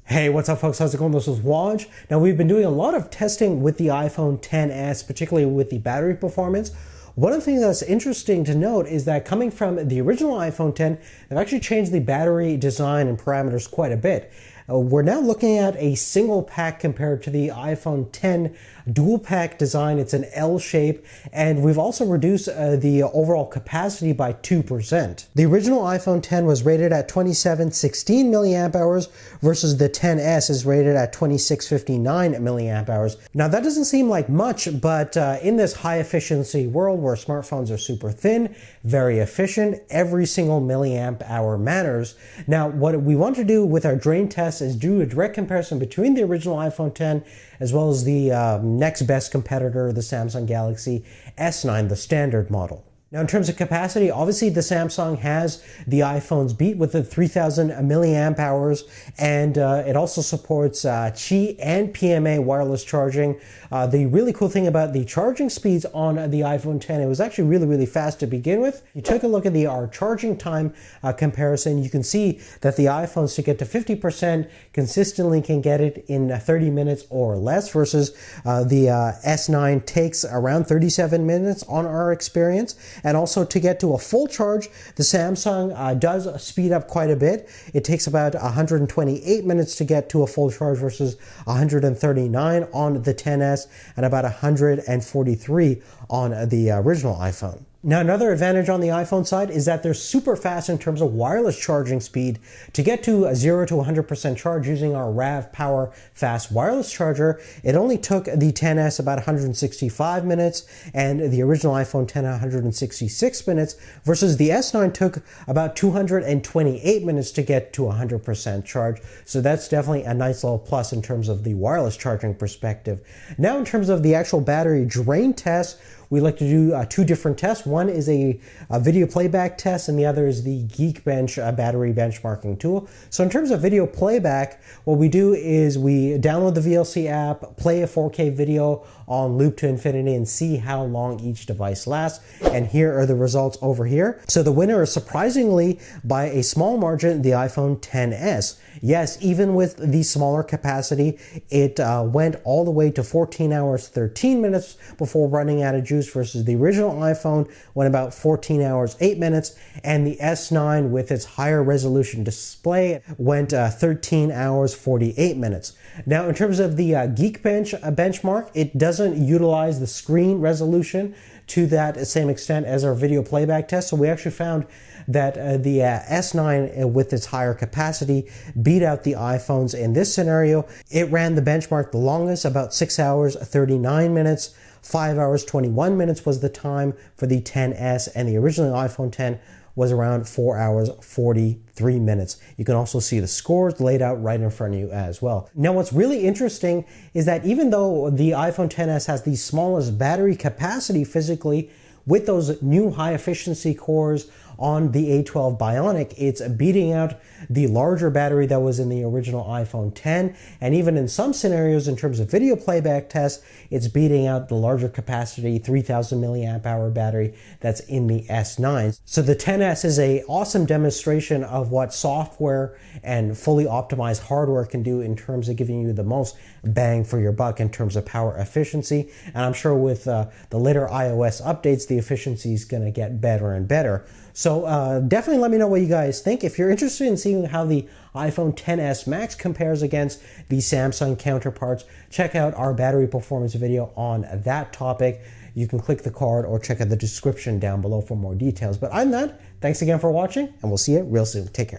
Hey, what's up folks? How's it going? This is Waj. Now we've been doing a lot of testing with the iPhone XS, particularly with the battery performance. One of the things that's interesting to note is that coming from the original iPhone X, they've actually changed the battery design and parameters quite a bit. We're now looking at a single pack compared to the iPhone X dual pack design. It's an L shape, and we've also reduced the overall capacity by 2%. The original iPhone X was rated at 2716 milliamp hours versus the XS is rated at 2659 milliamp hours. Now that doesn't seem like much, but in this high efficiency world where smartphones are super thin, very efficient, every single milliamp hour matters. Now what we want to do with our drain test is do a direct comparison between the original iPhone X as well as the next best competitor, the Samsung Galaxy S9, the standard model. Now in terms of capacity, obviously the Samsung has the iPhone's beat with the 3000 milliamp hours, and it also supports Qi and PMA wireless charging. The really cool thing about the charging speeds on the iPhone X, it was actually really fast to begin with. You take a look at our charging time comparison, you can see that the iPhones to get to 50% consistently can get it in 30 minutes or less versus the S9 takes around 37 minutes on our experience. And also to get to a full charge, the Samsung does speed up quite a bit. It takes about 128 minutes to get to a full charge versus 139 on the XS and about 143 on the original iPhone. Now another advantage on the iPhone side is that they're super fast in terms of wireless charging speed. To get to a 0 to 100% charge using our RAVPower fast wireless charger, it only took the XS about 165 minutes and the original iPhone X 166 minutes versus the S9 took about 228 minutes to get to 100% charge. So that's definitely a nice little plus in terms of the wireless charging perspective. Now in terms of the actual battery drain test, we like to do two different tests. One is a video playback test and the other is the Geekbench battery benchmarking tool. So in terms of video playback, what we do is we download the VLC app, play a 4K video on loop to infinity and see how long each device lasts. And here are the results over here. So the winner is surprisingly by a small margin, the iPhone XS. Yes, even with the smaller capacity, it went all the way to 14 hours, 13 minutes before running out of juice versus the original iPhone went about 14 hours, 8 minutes, and the S9 with its higher resolution display went 13 hours, 48 minutes. Now in terms of the Geekbench benchmark, it doesn't utilize the screen resolution to that same extent as our video playback test. So we actually found that the S9 with its higher capacity beat out the iPhones in this scenario. It ran the benchmark the longest, about 6 hours, 39 minutes. 5 hours, 21 minutes was the time for the XS, and the original iPhone X was around 4 hours, 43 minutes. You can also see the scores laid out right in front of you as well. Now, what's really interesting is that even though the iPhone XS has the smallest battery capacity physically, with those new high efficiency cores on the A12 Bionic, it's beating out the larger battery that was in the original iPhone X, and even in some scenarios in terms of video playback tests, it's beating out the larger capacity 3000 milliamp hour battery that's in the S9. So the XS is an awesome demonstration of what software and fully optimized hardware can do in terms of giving you the most bang for your buck in terms of power efficiency, and I'm sure with the later iOS updates, the efficiency is going to get better and better. So definitely let me know what you guys think. If you're interested in seeing how the iPhone XS Max compares against the Samsung counterparts, check out our battery performance video on that topic. You can click the card or check out the description down below for more details. But other than that, thanks again for watching, and we'll see you real soon. Take care.